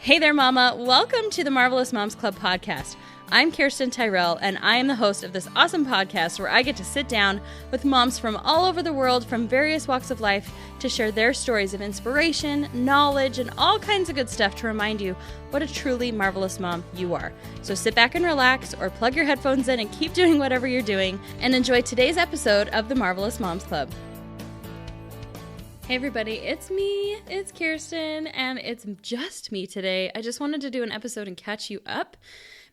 Hey there, Mama. Welcome to the Marvelous Moms Club podcast. I'm Kirsten Tyrell, and I am the host of this awesome podcast where I get to sit down with moms from all over the world from various walks of life to share their stories of inspiration, knowledge, and all kinds of good stuff to remind you what a truly marvelous mom you are. So sit back and relax, or plug your headphones in and keep doing whatever you're doing, and enjoy today's episode of the Marvelous Moms Club. Hey everybody, it's me, it's Kirsten, and it's just me today. I just wanted to do an episode and catch you up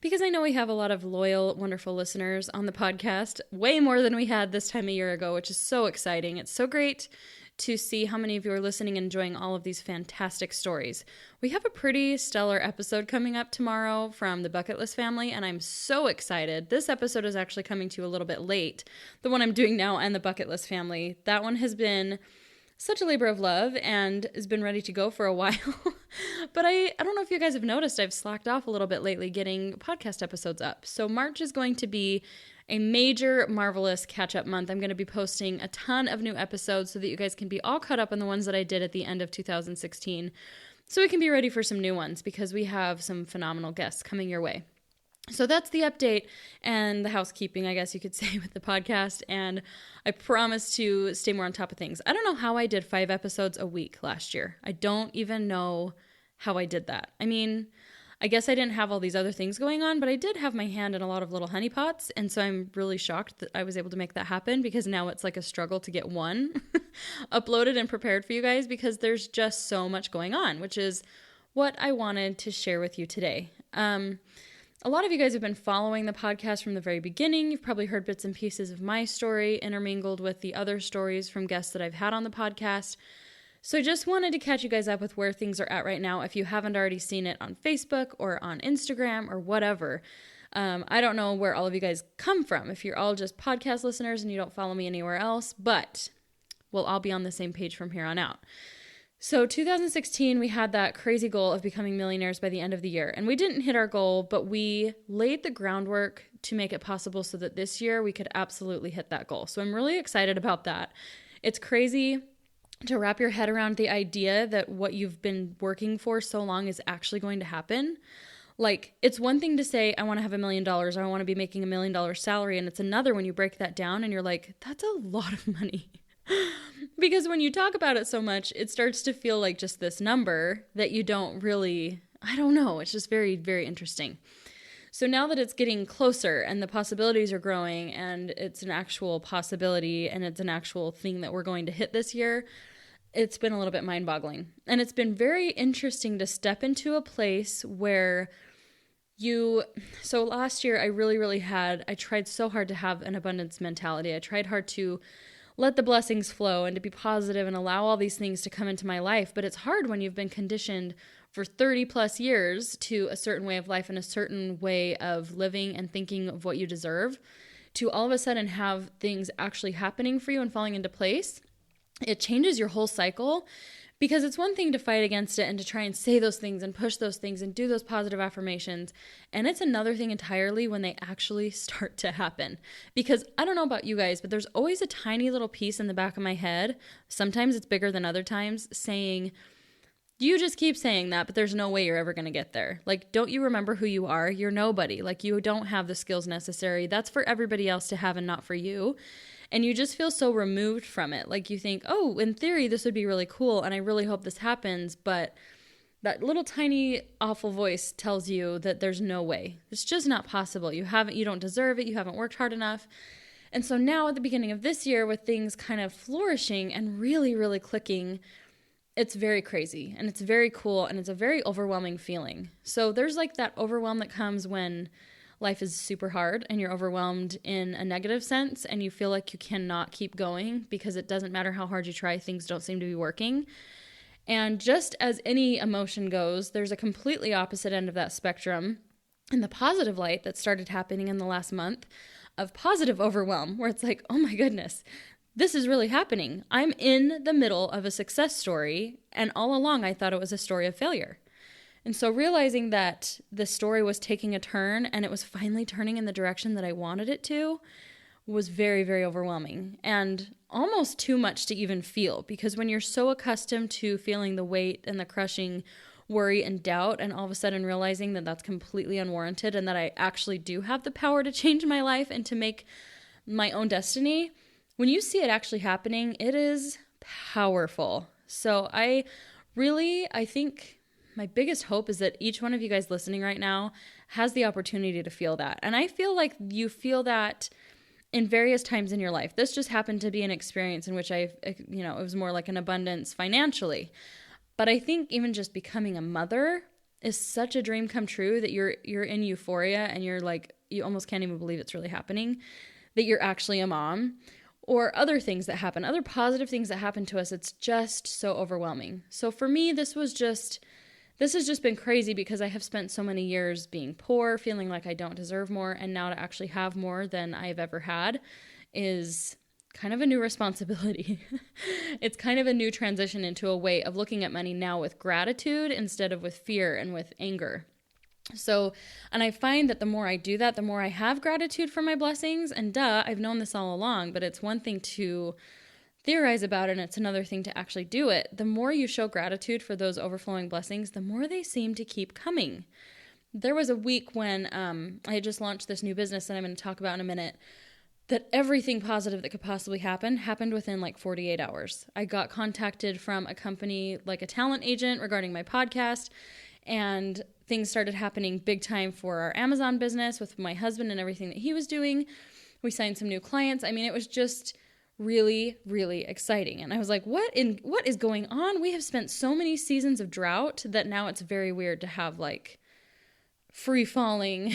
because I know we have a lot of loyal, wonderful listeners on the podcast, way more than we had this time a year ago, which is so exciting. It's so great to see how many of you are listening and enjoying all of these fantastic stories. We have a pretty stellar episode coming up tomorrow from the Bucket List family, and I'm so excited. This episode is actually coming to you a little bit late, the one I'm doing now and the Bucket List family. That one has been such a labor of love and has been ready to go for a while. But I don't know if you guys have noticed, I've slacked off a little bit lately getting podcast episodes up. So March is going to be a major, marvelous catch-up month. I'm going to be posting a ton of new episodes so that you guys can be all caught up on the ones that I did at the end of 2016. So we can be ready for some new ones because we have some phenomenal guests coming your way. So that's the update and the housekeeping, I guess you could say, with the podcast, and I promise to stay more on top of things. I don't know how I did 5 episodes a week last year. I don't even know how I did that. I mean, I guess I didn't have all these other things going on, but I did have my hand in a lot of little honeypots, and so I'm really shocked that I was able to make that happen because now it's like a struggle to get one uploaded and prepared for you guys because there's just so much going on, which is what I wanted to share with you today. A lot of you guys have been following the podcast from the very beginning. You've probably heard bits and pieces of my story intermingled with the other stories from guests that I've had on the podcast. So I just wanted to catch you guys up with where things are at right now. If you haven't already seen it on Facebook or on Instagram or whatever, I don't know where all of you guys come from. If you're all just podcast listeners and you don't follow me anywhere else, but we'll all be on the same page from here on out. So 2016, we had that crazy goal of becoming millionaires by the end of the year. And we didn't hit our goal, but we laid the groundwork to make it possible so that this year we could absolutely hit that goal. So I'm really excited about that. It's crazy to wrap your head around the idea that what you've been working for so long is actually going to happen. Like, it's one thing to say, I want to have $1 million, or I want to be making $1 million salary. And it's another when you break that down and you're like, that's a lot of money. Because when you talk about it so much, it starts to feel like just this number that you don't really, I don't know, it's just very, very interesting. So now that it's getting closer and the possibilities are growing and it's an actual possibility and it's an actual thing that we're going to hit this year, it's been a little bit mind-boggling. And it's been very interesting to step into a place where so last year I tried so hard to have an abundance mentality. I tried hard to let the blessings flow and to be positive and allow all these things to come into my life. But it's hard when you've been conditioned for 30 plus years to a certain way of life and a certain way of living and thinking of what you deserve, to all of a sudden have things actually happening for you and falling into place. It changes your whole cycle, because it's one thing to fight against it and to try and say those things and push those things and do those positive affirmations. And it's another thing entirely when they actually start to happen. Because I don't know about you guys, but there's always a tiny little piece in the back of my head. Sometimes it's bigger than other times, saying, you just keep saying that, but there's no way you're ever going to get there. Like, don't you remember who you are? You're nobody. Like, you don't have the skills necessary. That's for everybody else to have and not for you. And you just feel so removed from it. Like, you think, oh, in theory, this would be really cool, and I really hope this happens, but that little tiny awful voice tells you that there's no way. It's just not possible. You don't deserve it. You haven't worked hard enough. And so now at the beginning of this year, with things kind of flourishing and really, really clicking, it's very crazy and it's very cool and it's a very overwhelming feeling. So there's like that overwhelm that comes when life is super hard and you're overwhelmed in a negative sense and you feel like you cannot keep going because it doesn't matter how hard you try, things don't seem to be working. And just as any emotion goes, there's a completely opposite end of that spectrum in the positive light that started happening in the last month of positive overwhelm, where it's like, oh my goodness, this is really happening. I'm in the middle of a success story, and all along I thought it was a story of failure. And so realizing that the story was taking a turn and it was finally turning in the direction that I wanted it to was very, very overwhelming and almost too much to even feel, because when you're so accustomed to feeling the weight and the crushing worry and doubt, and all of a sudden realizing that that's completely unwarranted and that I actually do have the power to change my life and to make my own destiny. When you see it actually happening, it is powerful. So I think my biggest hope is that each one of you guys listening right now has the opportunity to feel that. And I feel like you feel that in various times in your life. This just happened to be an experience in which it was more like an abundance financially. But I think even just becoming a mother is such a dream come true that you're in euphoria and you're like, you almost can't even believe it's really happening, that you're actually a mom. Or other things that happen, other positive things that happen to us. It's just so overwhelming. So for me, this has just been crazy because I have spent so many years being poor, feeling like I don't deserve more, and now to actually have more than I've ever had is kind of a new responsibility. It's kind of a new transition into a way of looking at money now with gratitude instead of with fear and with anger. So, and I find that the more I do that, the more I have gratitude for my blessings. And I've known this all along, but it's one thing to theorize about it and it's another thing to actually do it. The more you show gratitude for those overflowing blessings, the more they seem to keep coming. There was a week when I had just launched this new business that I'm going to talk about in a minute, that everything positive that could possibly happen happened within like 48 hours. I got contacted from a company, like a talent agent, regarding my podcast, and things started happening big time for our Amazon business with my husband and everything that he was doing. We signed some new clients. I mean, it was just really, really exciting. And I was like, what is going on? We have spent so many seasons of drought that now it's very weird to have like free falling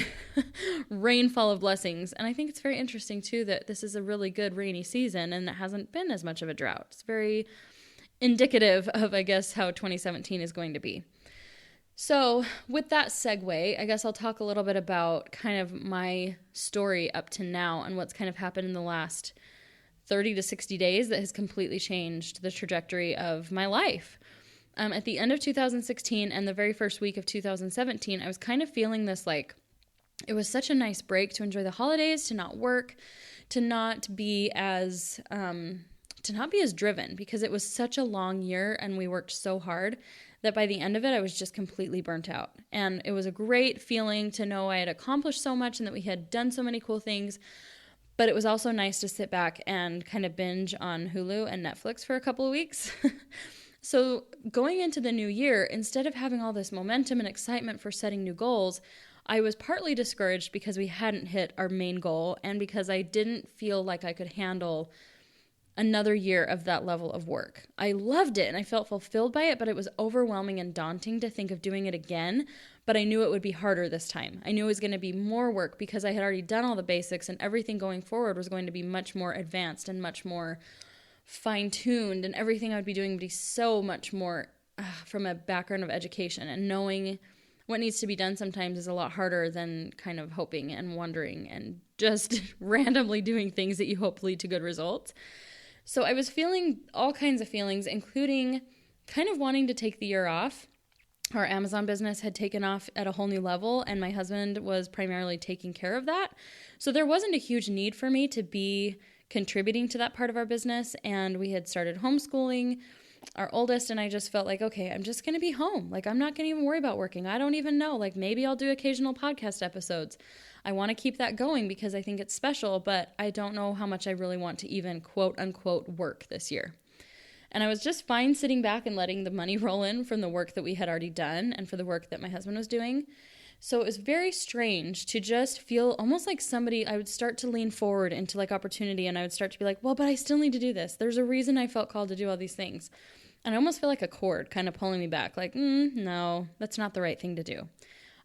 rainfall of blessings. And I think it's very interesting too that this is a really good rainy season and it hasn't been as much of a drought. It's very indicative of, I guess, how 2017 is going to be. So with that segue, I guess I'll talk a little bit about kind of my story up to now and what's kind of happened in the last 30 to 60 days that has completely changed the trajectory of my life. At the end of 2016 and the very first week of 2017, I was kind of feeling this like, it was such a nice break to enjoy the holidays, to not work, to not be as driven, because it was such a long year and we worked so hard that by the end of it, I was just completely burnt out. And it was a great feeling to know I had accomplished so much and that we had done so many cool things. But it was also nice to sit back and kind of binge on Hulu and Netflix for a couple of weeks. So going into the new year, instead of having all this momentum and excitement for setting new goals, I was partly discouraged because we hadn't hit our main goal and because I didn't feel like I could handle another year of that level of work. I loved it and I felt fulfilled by it, but it was overwhelming and daunting to think of doing it again. But I knew it would be harder this time. I knew it was going to be more work because I had already done all the basics and everything going forward was going to be much more advanced and much more fine-tuned, and everything I would be doing would be so much more from a background of education, and knowing what needs to be done sometimes is a lot harder than kind of hoping and wondering and just randomly doing things that you hope lead to good results. So I was feeling all kinds of feelings, including kind of wanting to take the year off. Our Amazon business had taken off at a whole new level, and my husband was primarily taking care of that. So there wasn't a huge need for me to be contributing to that part of our business, and we had started homeschooling our oldest, and I just felt like, okay, I'm just going to be home. Like, I'm not going to even worry about working. I don't even know. Like, maybe I'll do occasional podcast episodes. I want to keep that going because I think it's special, but I don't know how much I really want to even quote unquote work this year. And I was just fine sitting back and letting the money roll in from the work that we had already done and for the work that my husband was doing. So it was very strange to just feel almost like I would start to lean forward into like opportunity, and I would start to be like, well, but I still need to do this. There's a reason I felt called to do all these things. And I almost feel like a cord kind of pulling me back, like, no, that's not the right thing to do.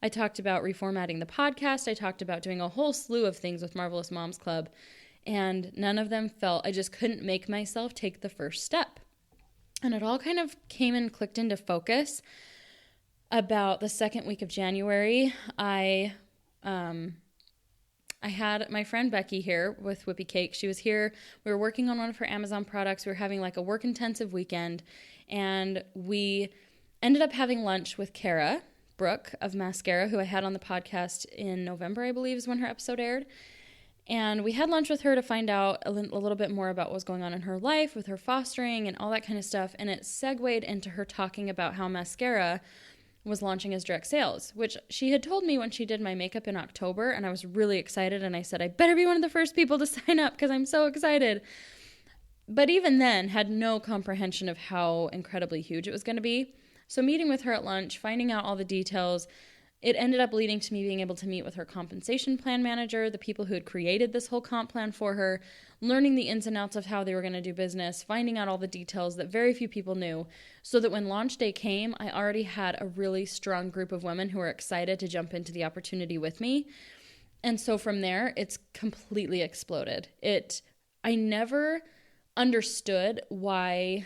I talked about reformatting the podcast. I talked about doing a whole slew of things with Marvelous Moms Club, and none of them I just couldn't make myself take the first step. And it all kind of came and clicked into focus about the second week of January. I had my friend Becky here with Whippy Cake. She was here. We were working on one of her Amazon products. We were having like a work-intensive weekend, and we ended up having lunch with Kara Brooke of Mascara, who I had on the podcast in November, I believe is when her episode aired. And we had lunch with her to find out a little bit more about what was going on in her life with her fostering and all that kind of stuff. And it segued into her talking about how Mascara was launching as direct sales, which she had told me when she did my makeup in October, and I was really excited, and I said, I better be one of the first people to sign up because I'm so excited. But even then, had no comprehension of how incredibly huge it was going to be. So meeting with her at lunch, finding out all the details, it ended up leading to me being able to meet with her compensation plan manager, the people who had created this whole comp plan for her, learning the ins and outs of how they were going to do business, finding out all the details that very few people knew, so that when launch day came, I already had a really strong group of women who were excited to jump into the opportunity with me. And so from there, it's completely exploded. I never understood why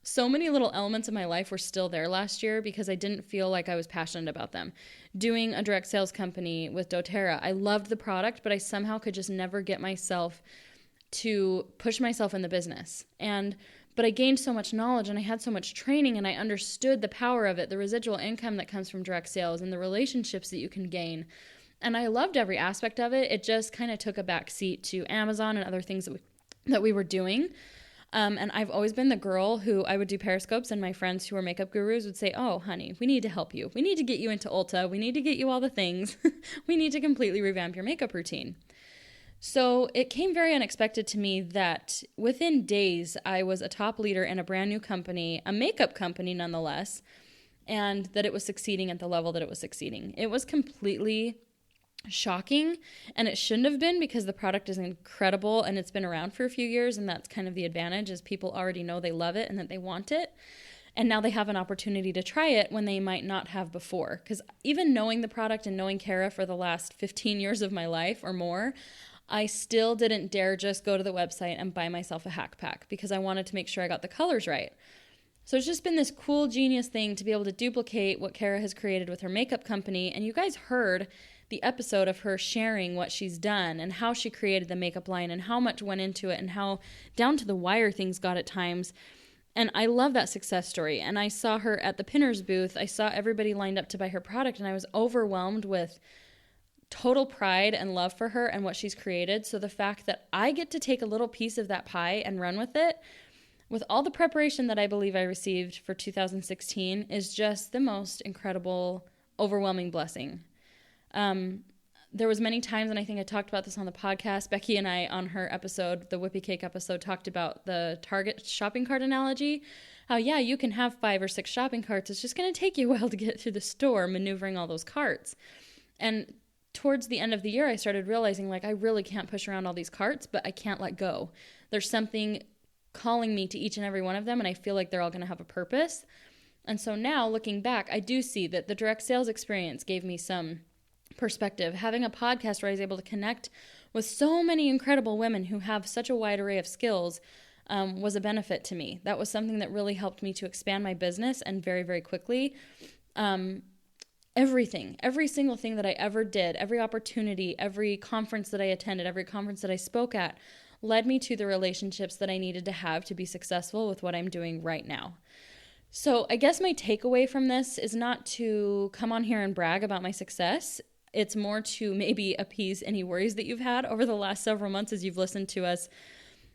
so many little elements of my life were still there last year because I didn't feel like I was passionate about them. Doing a direct sales company with doTERRA, I loved the product, but I somehow could just never get myself to push myself in the business. But I gained so much knowledge and I had so much training and I understood the power of it, the residual income that comes from direct sales and the relationships that you can gain. And I loved every aspect of it. It just kind of took a back seat to Amazon and other things that we were doing. And I've always been the girl who I would do periscopes and my friends who are makeup gurus would say, oh, honey, we need to help you. We need to get you into Ulta. We need to get you all the things. We need to completely revamp your makeup routine. So it came very unexpected to me that within days, I was a top leader in a brand new company, a makeup company nonetheless, and that it was succeeding at the level that it was succeeding. It was completely shocking, and it shouldn't have been because the product is incredible and it's been around for a few years, and that's kind of the advantage is people already know they love it and that they want it, and now they have an opportunity to try it when they might not have before. Because even knowing the product and knowing Kara for the last 15 years of my life or more, I still didn't dare just go to the website and buy myself a hack pack because I wanted to make sure I got the colors right. So it's just been this cool, genius thing to be able to duplicate what Kara has created with her makeup company. And you guys heard the episode of her sharing what she's done and how she created the makeup line and how much went into it and how down to the wire things got at times. And I love that success story. And I saw her at the Pinners booth. I saw everybody lined up to buy her product, and I was overwhelmed with total pride and love for her and what she's created. So the fact that I get to take a little piece of that pie and run with it, with all the preparation that I believe I received for 2016, is just the most incredible, overwhelming blessing. There was many times, and I think I talked about this on the podcast, Becky and I on her episode, the Whippy Cake episode, talked about the Target shopping cart analogy. How, yeah, you can have 5 or 6 shopping carts. It's just going to take you a while to get through the store maneuvering all those carts. And towards the end of the year, I started realizing, like, I really can't push around all these carts, but I can't let go. There's something calling me to each and every one of them, and I feel like they're all going to have a purpose. And so now, looking back, I do see that the direct sales experience gave me some perspective. Having a podcast where I was able to connect with so many incredible women who have such a wide array of skills was a benefit to me. That was something that really helped me to expand my business, and very, very quickly. Everything, every single thing that I ever did, every opportunity, every conference that I attended, every conference that I spoke at, led me to the relationships that I needed to have to be successful with what I'm doing right now. So I guess my takeaway from this is not to come on here and brag about my success. It's more to maybe appease any worries that you've had over the last several months as you've listened to us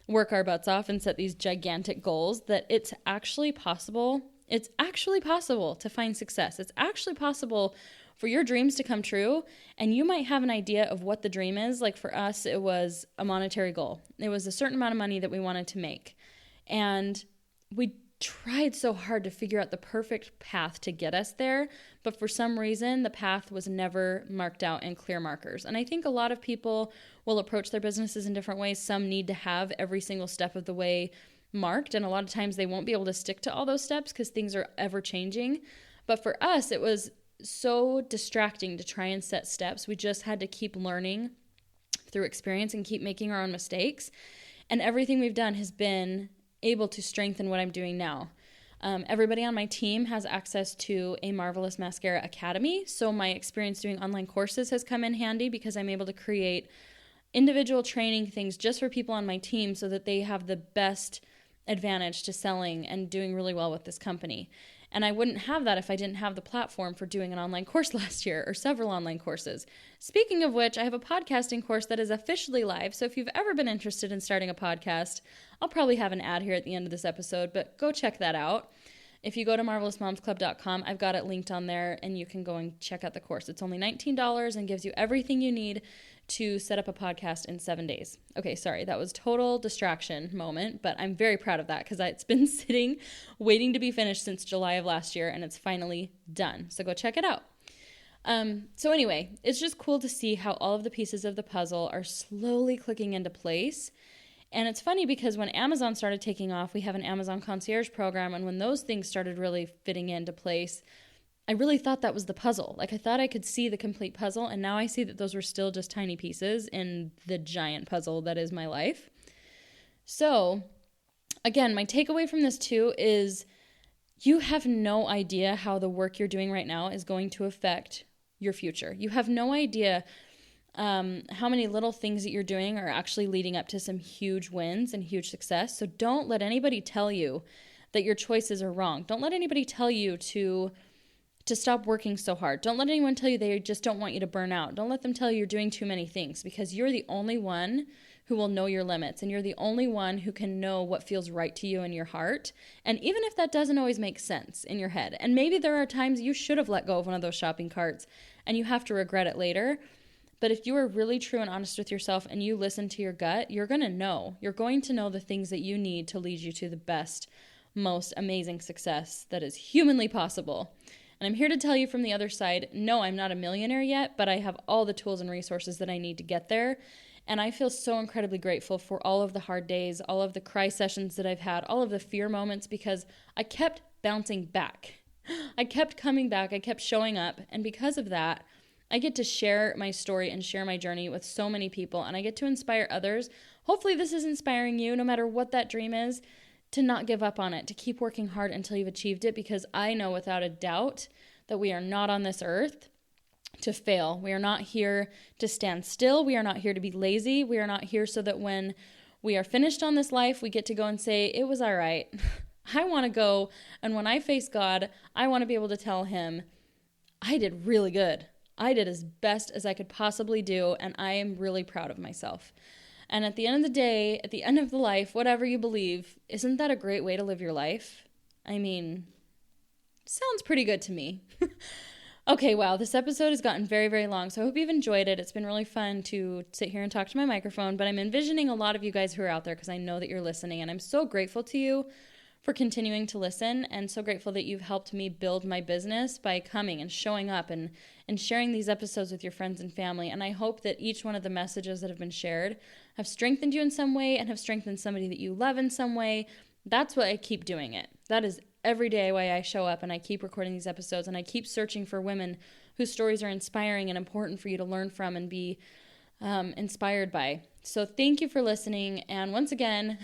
work our butts off and set these gigantic goals, that it's actually possible. It's actually possible to find success. It's actually possible for your dreams to come true, and you might have an idea of what the dream is. Like for us, it was a monetary goal. It was a certain amount of money that we wanted to make, and we tried so hard to figure out the perfect path to get us there, but for some reason, the path was never marked out in clear markers. And I think a lot of people will approach their businesses in different ways. Some need to have every single step of the way marked, and a lot of times they won't be able to stick to all those steps because things are ever changing. But for us, it was so distracting to try and set steps. We just had to keep learning through experience and keep making our own mistakes. And everything we've done has been able to strengthen what I'm doing now. Everybody on my team has access to a Marvelous Mascara Academy. So my experience doing online courses has come in handy because I'm able to create individual training things just for people on my team so that they have the best advantage to selling and doing really well with this company. And I wouldn't have that if I didn't have the platform for doing an online course last year or several online courses. Speaking of which, I have a podcasting course that is officially live. So if you've ever been interested in starting a podcast, I'll probably have an ad here at the end of this episode, but go check that out. If you go to marvelousmomsclub.com, I've got it linked on there, and you can go and check out the course. It's only $19 and gives you everything you need to set up a podcast in 7 days. Okay, sorry, that was total distraction moment, but I'm very proud of that because it's been sitting, waiting to be finished since July of last year, and it's finally done. So go check it out. So anyway, it's just cool to see how all of the pieces of the puzzle are slowly clicking into place. And it's funny because when Amazon started taking off, we have an Amazon concierge program, and when those things started really fitting into place, I really thought that was the puzzle. Like, I thought I could see the complete puzzle, and now I see that those were still just tiny pieces in the giant puzzle that is my life. So, again, my takeaway from this too is you have no idea how the work you're doing right now is going to affect your future. You have no idea how many little things that you're doing are actually leading up to some huge wins and huge success. So don't let anybody tell you that your choices are wrong. Don't let anybody tell you to stop working so hard. Don't let anyone tell you they just don't want you to burn out. Don't let them tell you you're doing too many things, because you're the only one who will know your limits, and you're the only one who can know what feels right to you in your heart. And even if that doesn't always make sense in your head, and maybe there are times you should have let go of one of those shopping carts and you have to regret it later, but if you are really true and honest with yourself and you listen to your gut, you're going to know. You're going to know the things that you need to lead you to the best, most amazing success that is humanly possible. And I'm here to tell you from the other side, no, I'm not a millionaire yet, but I have all the tools and resources that I need to get there. And I feel so incredibly grateful for all of the hard days, all of the cry sessions that I've had, all of the fear moments, because I kept bouncing back. I kept coming back. I kept showing up. And because of that, I get to share my story and share my journey with so many people, and I get to inspire others. Hopefully this is inspiring you, no matter what that dream is, to not give up on it, to keep working hard until you've achieved it, because I know without a doubt that we are not on this earth to fail. We are not here to stand still. We are not here to be lazy. We are not here so that when we are finished on this life, we get to go and say, it was all right. I want to go, and when I face God, I want to be able to tell him, I did really good. I did as best as I could possibly do, and I am really proud of myself. And at the end of the day, at the end of the life, whatever you believe, isn't that a great way to live your life? I mean, sounds pretty good to me. Okay, wow, this episode has gotten very, very long, so I hope you've enjoyed it. It's been really fun to sit here and talk to my microphone, but I'm envisioning a lot of you guys who are out there because I know that you're listening, and I'm so grateful to you for continuing to listen, and so grateful that you've helped me build my business by coming and showing up and sharing these episodes with your friends and family. And I hope that each one of the messages that have been shared have strengthened you in some way and have strengthened somebody that you love in some way. That's why I keep doing it. That is every day why I show up and I keep recording these episodes, and I keep searching for women whose stories are inspiring and important for you to learn from and be inspired by. So thank you for listening. And once again,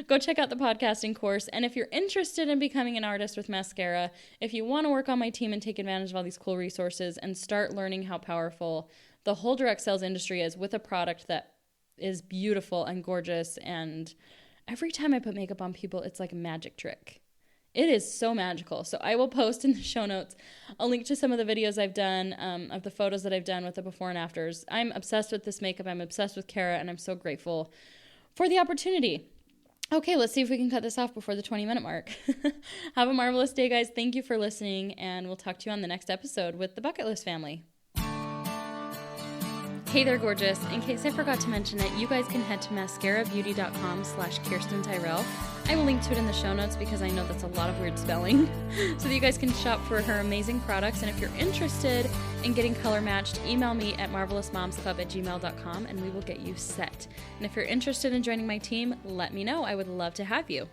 go check out the podcasting course. And if you're interested in becoming an artist with mascara, if you want to work on my team and take advantage of all these cool resources and start learning how powerful the whole direct sales industry is with a product that is beautiful and gorgeous, and every time I put makeup on people, it's like a magic trick. It is so magical. So I will post in the show notes a link to some of the videos I've done, of the photos that I've done with the before and afters. I'm obsessed with this makeup. I'm obsessed with Kara, and I'm so grateful for the opportunity. Okay, let's see if we can cut this off before the 20-minute mark. Have a marvelous day, guys. Thank you for listening, and we'll talk to you on the next episode with the Bucket List family. Hey there, gorgeous. In case I forgot to mention it, you guys can head to mascarabeauty.com/Kirsten Tyrell. I will link to it in the show notes because I know that's a lot of weird spelling, so that you guys can shop for her amazing products. And if you're interested in getting color matched, email me at marvelousmomsclub@gmail.com and we will get you set. And if you're interested in joining my team, let me know. I would love to have you.